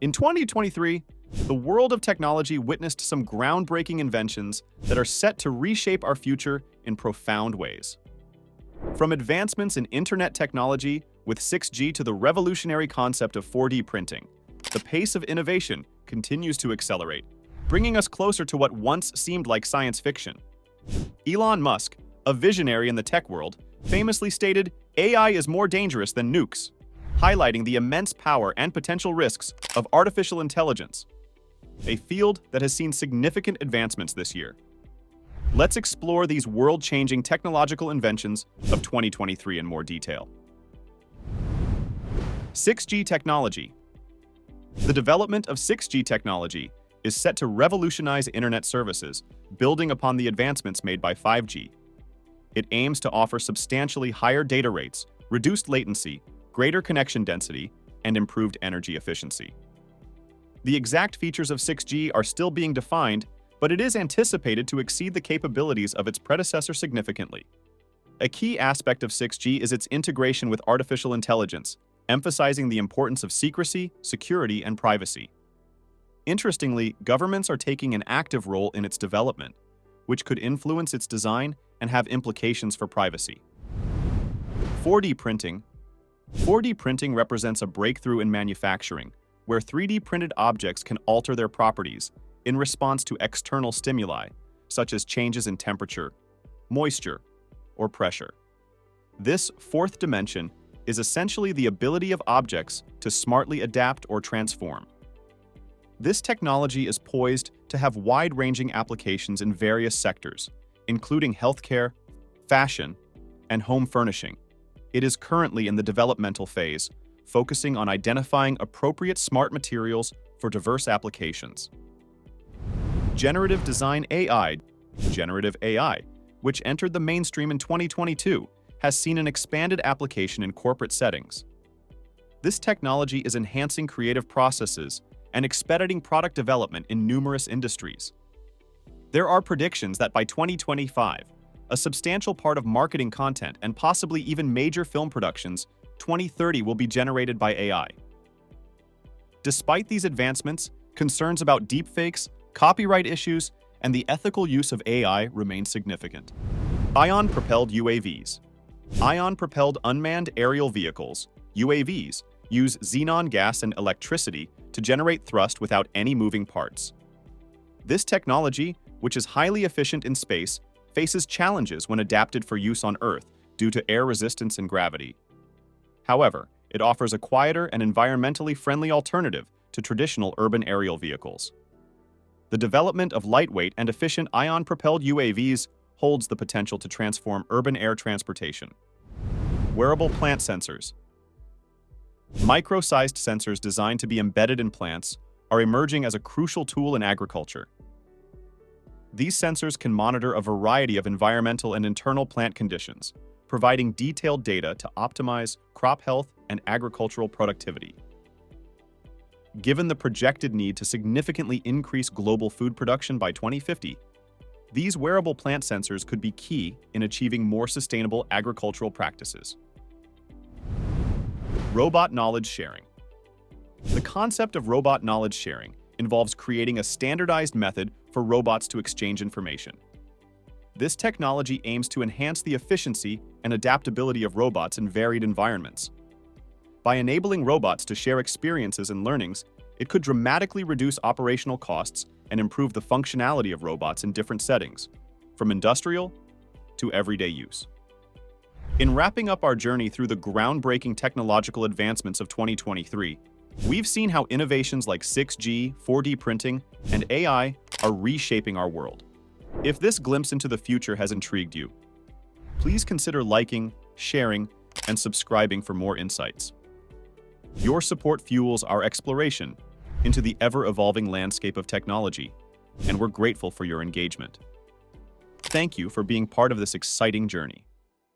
In 2023, the world of technology witnessed some groundbreaking inventions that are set to reshape our future in profound ways. From advancements in internet technology with 6G to the revolutionary concept of 4D printing, the pace of innovation continues to accelerate, bringing us closer to what once seemed like science fiction. Elon Musk, a visionary in the tech world, famously stated, "AI is more dangerous than nukes," highlighting the immense power and potential risks of artificial intelligence, a field that has seen significant advancements this year. Let's explore these world-changing technological inventions of 2023 in more detail. 6G technology. The development of 6G technology is set to revolutionize internet services, building upon the advancements made by 5G. It aims to offer substantially higher data rates, reduced latency, greater connection density, and improved energy efficiency. The exact features of 6G are still being defined, but it is anticipated to exceed the capabilities of its predecessor significantly. A key aspect of 6G is its integration with artificial intelligence, emphasizing the importance of secrecy, security, and privacy. Interestingly, governments are taking an active role in its development, which could influence its design and have implications for privacy. 4D printing. 4D printing represents a breakthrough in manufacturing, where 3D printed objects can alter their properties in response to external stimuli, such as changes in temperature, moisture, or pressure. This fourth dimension is essentially the ability of objects to smartly adapt or transform. This technology is poised to have wide-ranging applications in various sectors, including healthcare, fashion, and home furnishing. It is currently in the developmental phase, focusing on identifying appropriate smart materials for diverse applications. Generative design AI. Generative AI, which entered the mainstream in 2022, has seen an expanded application in corporate settings. This technology is enhancing creative processes and expediting product development in numerous industries. There are predictions that by 2025, a substantial part of marketing content and possibly even major film productions, 2030 will be generated by AI. Despite these advancements, concerns about deepfakes, copyright issues, and the ethical use of AI remain significant. Ion-propelled UAVs. Ion-propelled unmanned aerial vehicles, UAVs, use xenon gas and electricity to generate thrust without any moving parts. This technology, which is highly efficient in space, faces challenges when adapted for use on Earth due to air resistance and gravity. However, it offers a quieter and environmentally friendly alternative to traditional urban aerial vehicles. The development of lightweight and efficient ion-propelled UAVs holds the potential to transform urban air transportation. Wearable plant sensors. Micro-sized sensors designed to be embedded in plants are emerging as a crucial tool in agriculture. These sensors can monitor a variety of environmental and internal plant conditions, providing detailed data to optimize crop health and agricultural productivity. Given the projected need to significantly increase global food production by 2050, these wearable plant sensors could be key in achieving more sustainable agricultural practices. Robot knowledge sharing. The concept of robot knowledge sharing involves creating a standardized method for robots to exchange information. This technology aims to enhance the efficiency and adaptability of robots in varied environments. By enabling robots to share experiences and learnings, it could dramatically reduce operational costs and improve the functionality of robots in different settings, from industrial to everyday use. In wrapping up our journey through the groundbreaking technological advancements of 2023, we've seen how innovations like 6G, 4D printing, and AI are reshaping our world. If this glimpse into the future has intrigued you, please consider liking, sharing, and subscribing for more insights. Your support fuels our exploration into the ever-evolving landscape of technology, and we're grateful for your engagement. Thank you for being part of this exciting journey.